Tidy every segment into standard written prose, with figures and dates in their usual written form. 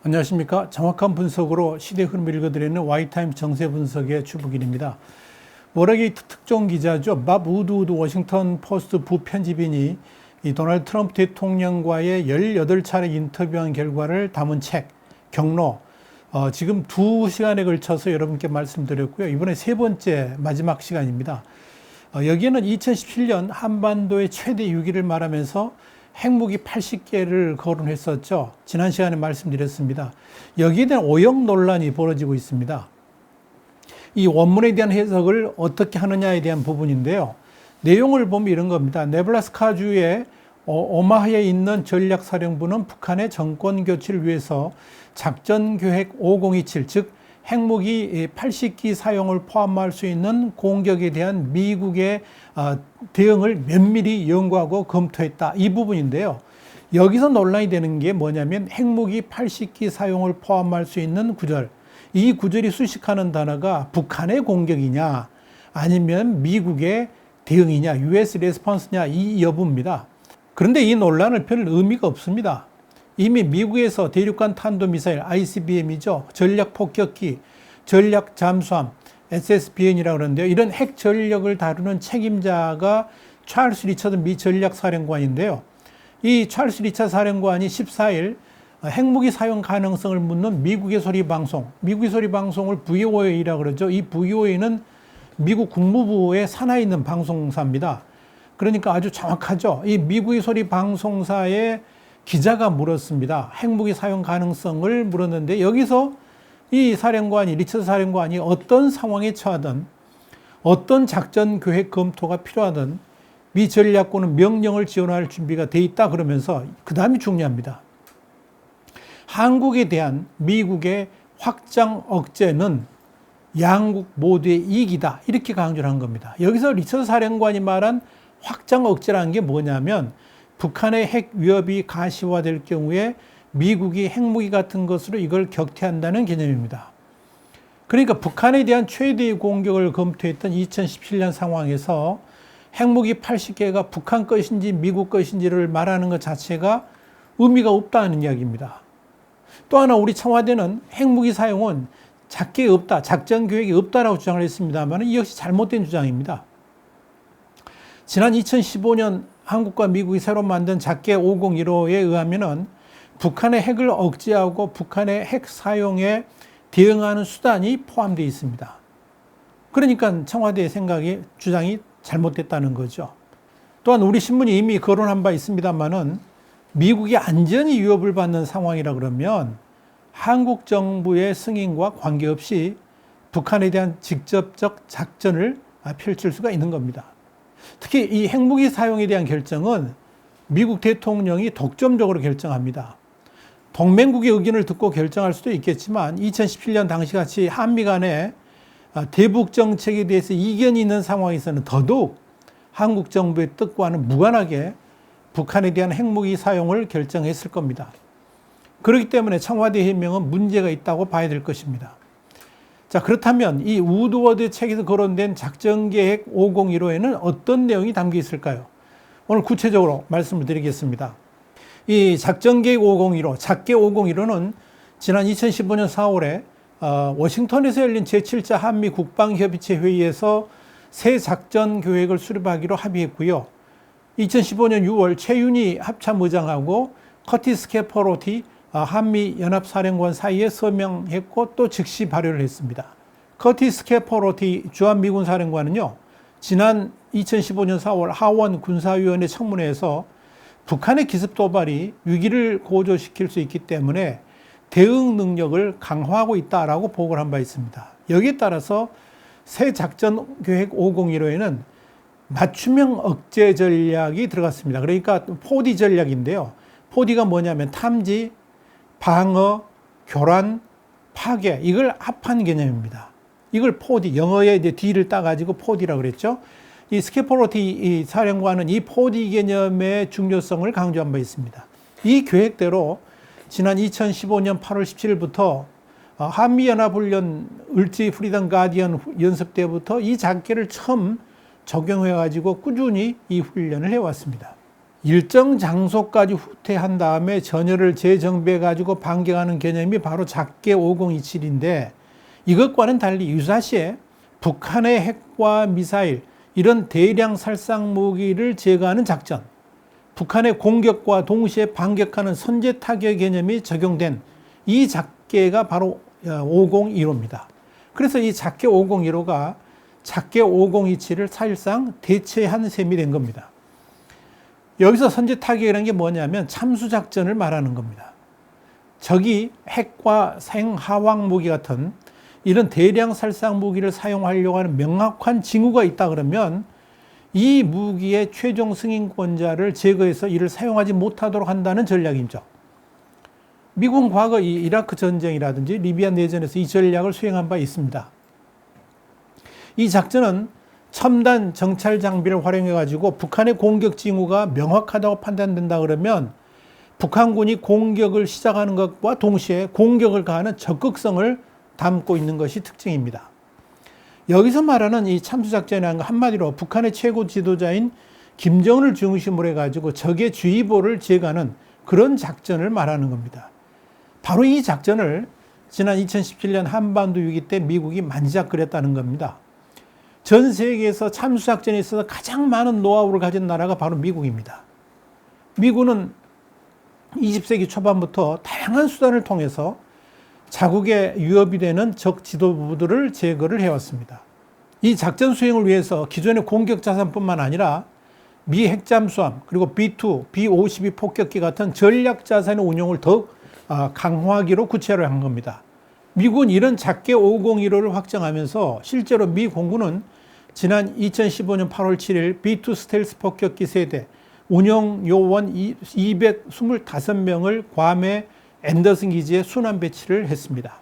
안녕하십니까. 정확한 분석으로 시대 흐름을 읽어드리는 Y타임 정세 분석의 주북일입니다. 워라게이트 특종 기자죠. 밥 우드우드 워싱턴 포스트 부편집인이 이 도널드 트럼프 대통령과의 18차례 인터뷰한 결과를 담은 책, 경로, 지금 2시간에 걸쳐서 여러분께 말씀드렸고요. 이번에 세 번째 마지막 시간입니다. 여기에는 2017년 한반도의 최대 위기를 말하면서 핵무기 80개를 거론했었죠. 지난 시간에 말씀드렸습니다. 여기에 대한 오역 논란이 벌어지고 있습니다. 이 원문에 대한 해석을 어떻게 하느냐에 대한 부분인데요. 내용을 보면 이런 겁니다. 네브라스카주의 오마하에 있는 전략사령부는 북한의 정권 교체를 위해서 작전계획 5027, 즉 핵무기 80기 사용을 포함할 수 있는 공격에 대한 미국의 대응을 면밀히 연구하고 검토했다. 이 부분인데요. 여기서 논란이 되는 게 뭐냐면 핵무기 80기 사용을 포함할 수 있는 구절. 이 구절이 수식하는 단어가 북한의 공격이냐 아니면 미국의 대응이냐, US 레스폰스냐 이 여부입니다. 그런데 이 논란은 별 의미가 없습니다. 이미 미국에서 대륙간 탄도미사일 ICBM이죠. 전략폭격기, 전략잠수함, SSBN이라고 그러는데요. 이런 핵 전력을 다루는 책임자가 찰스 리처드 미 전략사령관인데요. 이 찰스 리처드 사령관이 14일 핵무기 사용 가능성을 묻는 미국의 소리 방송, 미국의 소리 방송을 VOA라고 그러죠. 이 VOA는 미국 국무부의 산하에 있는 방송사입니다. 그러니까 아주 정확하죠. 이 미국의 소리 방송사의 기자가 물었습니다. 핵무기 사용 가능성을 물었는데 여기서 이 사령관이, 리처드 사령관이 어떤 상황에 처하든 어떤 작전 계획 검토가 필요하든 미 전략군은 명령을 지원할 준비가 돼 있다 그러면서 그 다음이 중요합니다. 한국에 대한 미국의 확장 억제는 양국 모두의 이익이다. 이렇게 강조를 한 겁니다. 여기서 리처드 사령관이 말한 확장 억제라는 게 뭐냐면 북한의 핵 위협이 가시화될 경우에 미국이 핵무기 같은 것으로 이걸 격퇴한다는 개념입니다. 그러니까 북한에 대한 최대의 공격을 검토했던 2017년 상황에서 핵무기 80개가 북한 것인지 미국 것인지를 말하는 것 자체가 의미가 없다는 이야기입니다. 또 하나 우리 청와대는 핵무기 사용은 작게 없다, 작전 계획이 없다라고 주장을 했습니다만 이 역시 잘못된 주장입니다. 지난 2015년 한국과 미국이 새로 만든 작계 5015에 의하면은 북한의 핵을 억제하고 북한의 핵 사용에 대응하는 수단이 포함되어 있습니다. 그러니까 청와대의 주장이 잘못됐다는 거죠. 또한 우리 신문이 이미 거론한 바 있습니다만은 미국이 안전이 위협을 받는 상황이라 그러면 한국 정부의 승인과 관계없이 북한에 대한 직접적 작전을 펼칠 수가 있는 겁니다. 특히 이 핵무기 사용에 대한 결정은 미국 대통령이 독점적으로 결정합니다. 동맹국의 의견을 듣고 결정할 수도 있겠지만 2017년 당시같이 한미 간의 대북 정책에 대해서 이견이 있는 상황에서는 더더욱 한국 정부의 뜻과는 무관하게 북한에 대한 핵무기 사용을 결정했을 겁니다. 그렇기 때문에 청와대 해명은 문제가 있다고 봐야 될 것입니다. 자, 그렇다면 이 우드워드 책에서 거론된 작전계획 5015에는 어떤 내용이 담겨 있을까요? 오늘 구체적으로 말씀을 드리겠습니다. 이 작전계획 5015, 작계 5015는 지난 2015년 4월에 워싱턴에서 열린 제7차 한미 국방협의체 회의에서 새 작전계획을 수립하기로 합의했고요. 2015년 6월 최윤희 합참의장하고 커티스 캐퍼로티 한미연합사령관 사이에 서명했고 또 즉시 발효를 했습니다. 커티스 캐퍼로티 주한미군 사령관은요, 지난 2015년 4월 하원 군사위원회 청문회에서 북한의 기습 도발이 위기를 고조시킬 수 있기 때문에 대응 능력을 강화하고 있다라고 보고를 한 바 있습니다. 여기에 따라서 새 작전계획 5015에는 맞춤형 억제 전략이 들어갔습니다. 그러니까 4D 전략인데요. 4D가 뭐냐면 탐지, 방어, 교란, 파괴, 이걸 합한 개념입니다. 이걸 4D, 영어에 이제 D를 따가지고 4D라고 그랬죠. 이 스캐포로티 사령관은 이 4D 개념의 중요성을 강조한 바 있습니다. 이 계획대로 지난 2015년 8월 17일부터 한미연합훈련 을지 프리덤 가디언 연습 때부터 이 작계를 처음 적용해가지고 꾸준히 이 훈련을 해왔습니다. 일정 장소까지 후퇴한 다음에 전열을 재정비해 가지고 반격하는 개념이 바로 작게 5027인데, 이것과는 달리 유사시에 북한의 핵과 미사일, 이런 대량 살상 무기를 제거하는 작전, 북한의 공격과 동시에 반격하는 선제 타격 개념이 적용된 이 작계가 바로 5015입니다. 그래서 이 작계 5015가 작계 5027을 사실상 대체한 셈이 된 겁니다. 여기서 선제 타격이라는 게 뭐냐면 참수작전을 말하는 겁니다. 적이 핵과 생하왕 무기 같은 이런 대량 살상 무기를 사용하려고 하는 명확한 징후가 있다 그러면 이 무기의 최종 승인권자를 제거해서 이를 사용하지 못하도록 한다는 전략이죠. 미국은 과거 이 이라크 전쟁이라든지 리비아 내전에서 이 전략을 수행한 바 있습니다. 이 작전은 첨단 정찰 장비를 활용해 가지고 북한의 공격 징후가 명확하다고 판단된다 그러면 북한군이 공격을 시작하는 것과 동시에 공격을 가하는 적극성을 담고 있는 것이 특징입니다. 여기서 말하는 이 참수작전이라는 건 한마디로 북한의 최고 지도자인 김정은을 중심으로 해가지고 적의 주의보를 제거하는 그런 작전을 말하는 겁니다. 바로 이 작전을 지난 2017년 한반도 위기 때 미국이 만지작거렸다는 겁니다. 전 세계에서 참수작전에 있어서 가장 많은 노하우를 가진 나라가 바로 미국입니다. 미국은 20세기 초반부터 다양한 수단을 통해서 자국의 위협이 되는 적 지도부들을 제거를 해왔습니다. 이 작전 수행을 위해서 기존의 공격 자산뿐만 아니라 미 핵잠수함 그리고 B-2, B-52 폭격기 같은 전략 자산의 운용을 더욱 강화하기로 구체화를 한 겁니다. 미국은 이런 작계 5015를 확정하면서 실제로 미 공군은 지난 2015년 8월 7일 B-2 스텔스 폭격기 세대 운영 요원 225명을 괌의 앤더슨 기지에 순환 배치를 했습니다.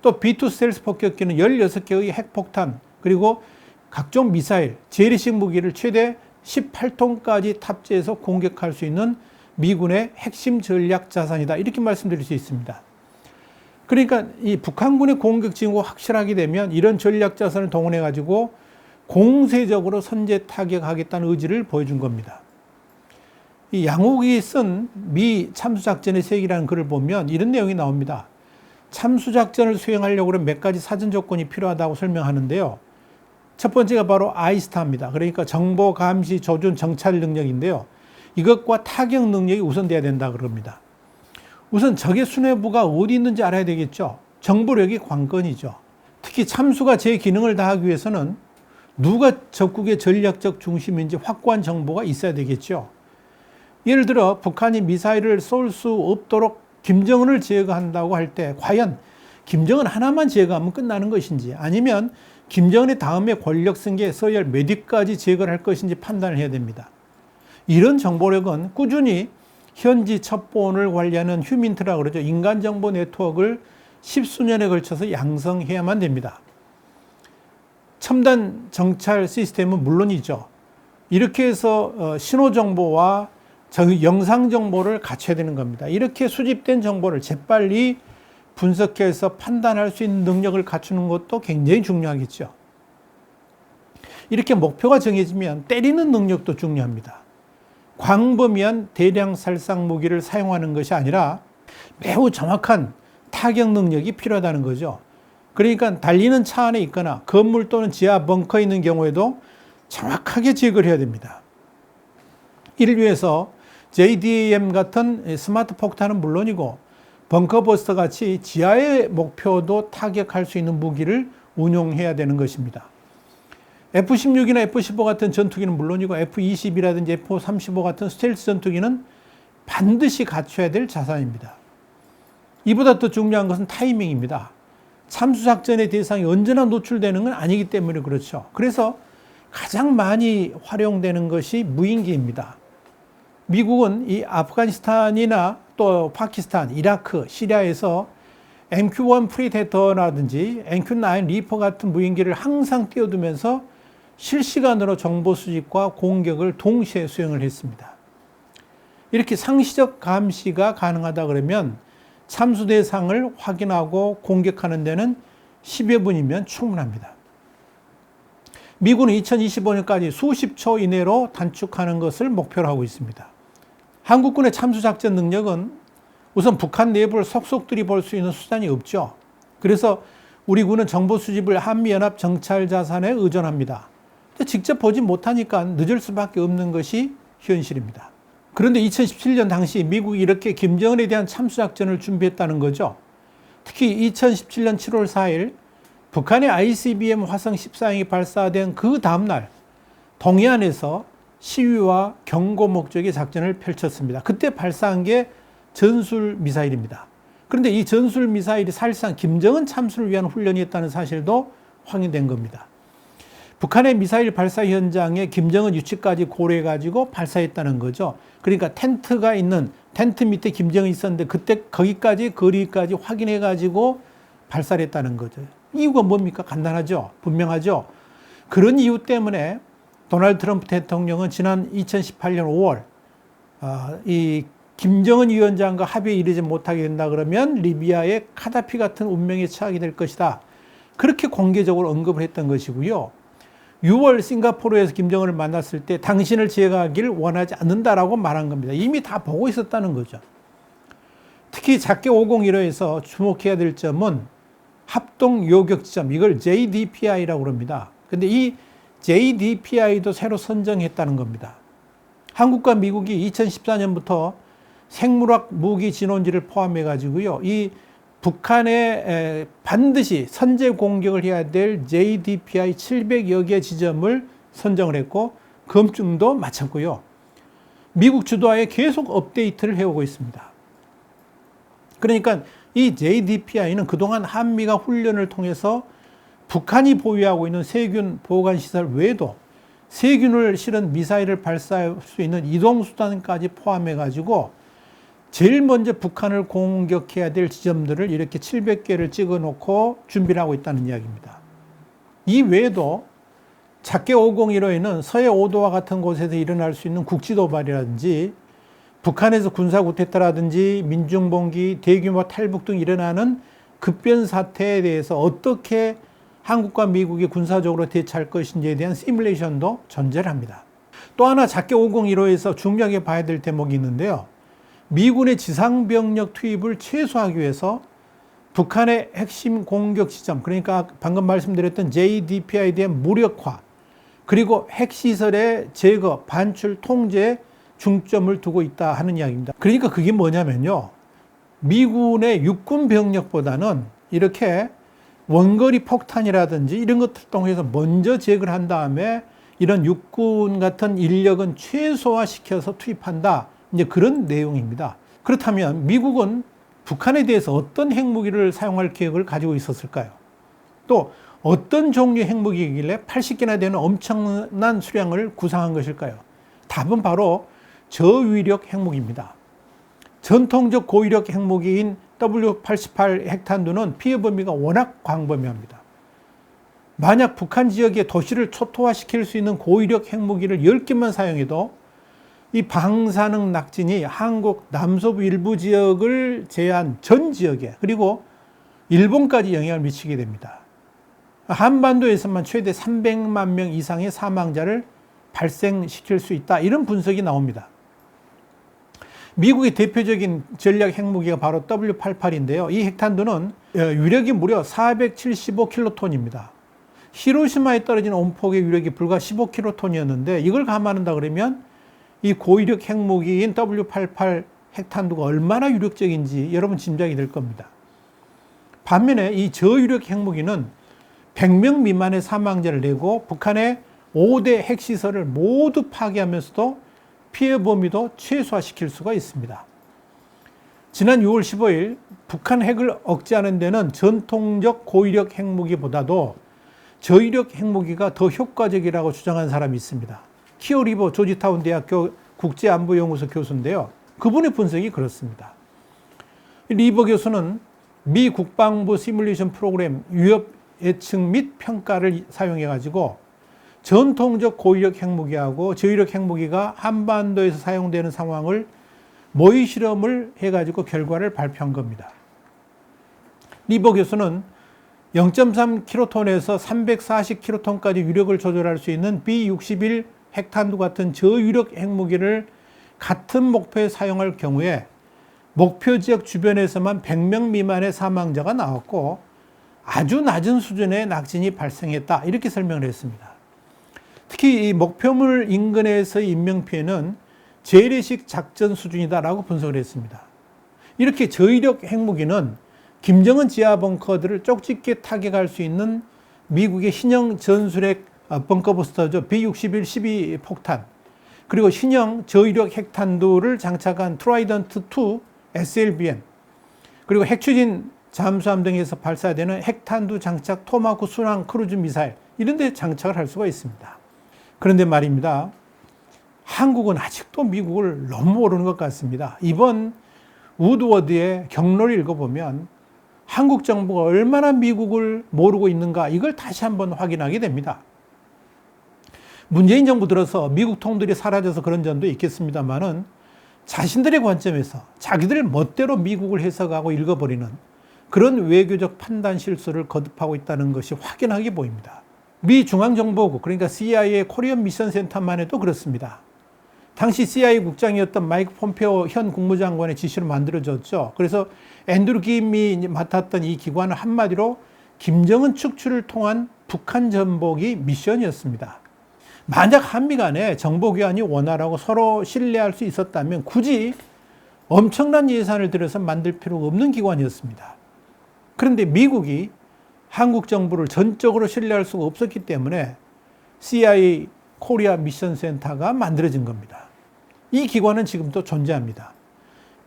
또 B-2 스텔스 폭격기는 16개의 핵폭탄 그리고 각종 미사일, 재래식 무기를 최대 18톤까지 탑재해서 공격할 수 있는 미군의 핵심 전략 자산이다. 이렇게 말씀드릴 수 있습니다. 그러니까 이 북한군의 공격 징후가 확실하게 되면 이런 전략 자산을 동원해 가지고 공세적으로 선제 타격하겠다는 의지를 보여준 겁니다. 이 양욱이 쓴 미 참수작전의 세계라는 글을 보면 이런 내용이 나옵니다. 참수작전을 수행하려고 하면 몇 가지 사전 조건이 필요하다고 설명하는데요. 첫 번째가 바로 아이스타입니다. 그러니까 정보 감시, 조준, 정찰 능력인데요. 이것과 타격 능력이 우선돼야 된다 그럽니다. 우선 적의 수뇌부가 어디 있는지 알아야 되겠죠. 정보력이 관건이죠. 특히 참수가 제 기능을 다하기 위해서는 누가 적국의 전략적 중심인지 확고한 정보가 있어야 되겠죠. 예를 들어 북한이 미사일을 쏠 수 없도록 김정은을 제거한다고 할 때 과연 김정은 하나만 제거하면 끝나는 것인지 아니면 김정은의 다음에 권력 승계 서열 몇 위까지 제거를 할 것인지 판단을 해야 됩니다. 이런 정보력은 꾸준히 현지 첩보원을 관리하는 휴민트라고 그러죠. 인간정보 네트워크를 십수년에 걸쳐서 양성해야만 됩니다. 첨단 정찰 시스템은 물론이죠. 이렇게 해서 신호정보와 영상정보를 갖춰야 되는 겁니다. 이렇게 수집된 정보를 재빨리 분석해서 판단할 수 있는 능력을 갖추는 것도 굉장히 중요하겠죠. 이렇게 목표가 정해지면 때리는 능력도 중요합니다. 광범위한 대량 살상 무기를 사용하는 것이 아니라 매우 정확한 타격 능력이 필요하다는 거죠. 그러니까 달리는 차 안에 있거나 건물 또는 지하 벙커에 있는 경우에도 정확하게 제거를 해야 됩니다. 이를 위해서 JDAM 같은 스마트 폭탄은 물론이고 벙커버스터 같이 지하의 목표도 타격할 수 있는 무기를 운용해야 되는 것입니다. F-16이나 F-15 같은 전투기는 물론이고 F-20이라든지 F-35 같은 스텔스 전투기는 반드시 갖춰야 될 자산입니다. 이보다 더 중요한 것은 타이밍입니다. 참수작전의 대상이 언제나 노출되는 건 아니기 때문에 그렇죠. 그래서 가장 많이 활용되는 것이 무인기입니다. 미국은 이 아프가니스탄이나 또 파키스탄, 이라크, 시리아에서 MQ-1 프리데터라든지 MQ-9 리퍼 같은 무인기를 항상 띄워두면서 실시간으로 정보 수집과 공격을 동시에 수행을 했습니다. 이렇게 상시적 감시가 가능하다 그러면 참수 대상을 확인하고 공격하는 데는 10여 분이면 충분합니다. 미군은 2025년까지 수십 초 이내로 단축하는 것을 목표로 하고 있습니다. 한국군의 참수작전 능력은 우선 북한 내부를 속속들이 볼 수 있는 수단이 없죠. 그래서 우리 군은 정보 수집을 한미연합 정찰자산에 의존합니다. 직접 보지 못하니까 늦을 수밖에 없는 것이 현실입니다. 그런데 2017년 당시 미국이 이렇게 김정은에 대한 참수작전을 준비했다는 거죠. 특히 2017년 7월 4일 북한의 ICBM 화성 14형이 발사된 그 다음날 동해안에서 시위와 경고 목적의 작전을 펼쳤습니다. 그때 발사한 게 전술 미사일입니다. 그런데 이 전술 미사일이 사실상 김정은 참수를 위한 훈련이었다는 사실도 확인된 겁니다. 북한의 미사일 발사 현장에 김정은 위치까지 고려해가지고 발사했다는 거죠. 그러니까 텐트 밑에 김정은이 있었는데 그때 거기까지 거리까지 확인해가지고 발사를 했다는 거죠. 이유가 뭡니까? 간단하죠. 분명하죠. 그런 이유 때문에 도널드 트럼프 대통령은 지난 2018년 5월 이 김정은 위원장과 합의에 이르지 못하게 된다 그러면 리비아의 카다피 같은 운명에 처하게 될 것이다. 그렇게 공개적으로 언급을 했던 것이고요. 6월 싱가포르에서 김정은을 만났을 때 당신을 제거하기를 원하지 않는다라고 말한 겁니다. 이미 다 보고 있었다는 거죠. 특히 작게 501호에서 주목해야 될 점은 합동 요격 지점, 이걸 JDPI라고 합니다. 근데 이 JDPI도 새로 선정했다는 겁니다. 한국과 미국이 2014년부터 생물학 무기 진원지를 포함해 가지고요. 이 북한에 반드시 선제 공격을 해야 될 JDPI 700여 개 지점을 선정을 했고 검증도 마쳤고요. 미국 주도하에 계속 업데이트를 해오고 있습니다. 그러니까 이 JDPI는 그동안 한미가 훈련을 통해서 북한이 보유하고 있는 세균 보관 시설 외에도 세균을 실은 미사일을 발사할 수 있는 이동수단까지 포함해 가지고 제일 먼저 북한을 공격해야 될 지점들을 이렇게 700개를 찍어 놓고 준비를 하고 있다는 이야기입니다. 이 외에도 작게 501호에는 서해 5도와 같은 곳에서 일어날 수 있는 국지도발이라든지 북한에서 군사구태타라든지 민중봉기, 대규모 탈북 등 일어나는 급변 사태에 대해서 어떻게 한국과 미국이 군사적으로 대처할 것인지에 대한 시뮬레이션도 존재를 합니다. 또 하나 작게 501호에서 중요하게 봐야 될 대목이 있는데요. 미군의 지상병력 투입을 최소화하기 위해서 북한의 핵심 공격 지점, 그러니까 방금 말씀드렸던 JDPI에 대한 무력화, 그리고 핵시설의 제거, 반출, 통제에 중점을 두고 있다 하는 이야기입니다. 그러니까 그게 뭐냐면요. 미군의 육군 병력보다는 이렇게 원거리 폭탄이라든지 이런 것을 통해서 먼저 제거를 한 다음에 이런 육군 같은 인력은 최소화시켜서 투입한다. 이제 그런 내용입니다. 그렇다면 미국은 북한에 대해서 어떤 핵무기를 사용할 계획을 가지고 있었을까요? 또 어떤 종류의 핵무기이길래 80개나 되는 엄청난 수량을 구상한 것일까요? 답은 바로 저위력 핵무기입니다. 전통적 고위력 핵무기인 W-88 핵탄두는 피해 범위가 워낙 광범위합니다. 만약 북한 지역의 도시를 초토화시킬 수 있는 고위력 핵무기를 10개만 사용해도 이 방사능 낙진이 한국 남서부 일부 지역을 제한 전 지역에 그리고 일본까지 영향을 미치게 됩니다. 한반도에서만 최대 300만 명 이상의 사망자를 발생시킬 수 있다. 이런 분석이 나옵니다. 미국의 대표적인 전략 핵무기가 바로 W-88인데요. 이 핵탄두는 위력이 무려 475킬로톤입니다. 히로시마에 떨어진 온폭의 위력이 불과 15킬로톤이었는데 이걸 감안한다 그러면 이 고위력 핵무기인 W-88 핵탄두가 얼마나 위력적인지 여러분 짐작이 될 겁니다. 반면에 이 저위력 핵무기는 100명 미만의 사망자를 내고 북한의 5대 핵시설을 모두 파괴하면서도 피해 범위도 최소화시킬 수가 있습니다. 지난 6월 15일 북한 핵을 억제하는 데는 전통적 고위력 핵무기보다도 저위력 핵무기가 더 효과적이라고 주장한 사람이 있습니다. 키오 리버 조지타운 대학교 국제안보연구소 교수인데요. 그분의 분석이 그렇습니다. 리버 교수는 미 국방부 시뮬레이션 프로그램 위협 예측 및 평가를 사용해가지고 전통적 고위력 핵무기하고 저위력 핵무기가 한반도에서 사용되는 상황을 모의 실험을 해가지고 결과를 발표한 겁니다. 리버 교수는 0.3킬로톤에서 340킬로톤까지 위력을 조절할 수 있는 B-61 핵탄두 같은 저위력 핵무기를 같은 목표에 사용할 경우에 목표 지역 주변에서만 100명 미만의 사망자가 나왔고 아주 낮은 수준의 낙진이 발생했다. 이렇게 설명을 했습니다. 특히 이 목표물 인근에서의 인명피해는 재래식 작전 수준이다라고 분석을 했습니다. 이렇게 저위력 핵무기는 김정은 지하 벙커들을 쪽집게 타격할 수 있는 미국의 신형 전술핵 벙커버스터죠. B-61-12 폭탄, 그리고 신형 저위력 핵탄두를 장착한 트라이던트2 SLBM, 그리고 핵추진 잠수함 등에서 발사되는 핵탄두 장착 토마호크 순항 크루즈 미사일, 이런 데 장착을 할 수가 있습니다. 그런데 말입니다, 한국은 아직도 미국을 너무 모르는 것 같습니다. 이번 우드워드의 경로를 읽어보면 한국 정부가 얼마나 미국을 모르고 있는가, 이걸 다시 한번 확인하게 됩니다. 문재인 정부 들어서 미국 통들이 사라져서 그런 점도 있겠습니다만은 자신들의 관점에서 자기들 멋대로 미국을 해석하고 읽어버리는 그런 외교적 판단 실수를 거듭하고 있다는 것이 확연하게 보입니다. 미 중앙정보국, 그러니까 CIA 코리안 미션 센터만 해도 그렇습니다. 당시 CIA 국장이었던 마이크 폼페오 현 국무장관의 지시로 만들어졌죠. 그래서 앤드루 김이 맡았던 이 기관은 한마디로 김정은 축출을 통한 북한 전복이 미션이었습니다. 만약 한미 간에 정보교환이 원활하고 서로 신뢰할 수 있었다면 굳이 엄청난 예산을 들여서 만들 필요가 없는 기관이었습니다. 그런데 미국이 한국 정부를 전적으로 신뢰할 수가 없었기 때문에 CIA 코리아 미션 센터가 만들어진 겁니다. 이 기관은 지금도 존재합니다.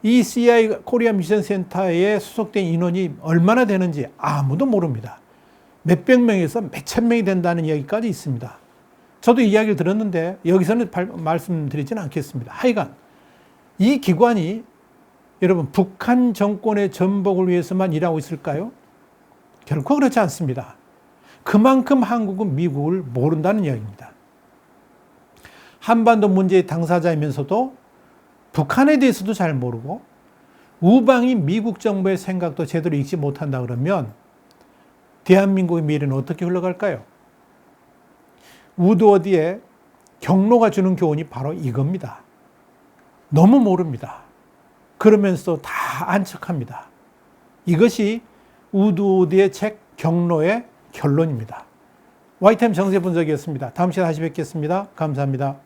이 CIA 코리아 미션 센터에 소속된 인원이 얼마나 되는지 아무도 모릅니다. 몇백 명에서 몇천 명이 된다는 이야기까지 있습니다. 저도 이야기를 들었는데 여기서는 말씀드리지는 않겠습니다. 하여간 이 기관이 여러분 북한 정권의 전복을 위해서만 일하고 있을까요? 결코 그렇지 않습니다. 그만큼 한국은 미국을 모른다는 이야기입니다. 한반도 문제의 당사자이면서도 북한에 대해서도 잘 모르고 우방인 미국 정부의 생각도 제대로 읽지 못한다 그러면 대한민국의 미래는 어떻게 흘러갈까요? 우드워드의 경로가 주는 교훈이 바로 이겁니다. 너무 모릅니다. 그러면서 다 안척합니다. 이것이 우드워드의 책 경로의 결론입니다. YTN 정세 분석이었습니다. 다음 시간에 다시 뵙겠습니다. 감사합니다.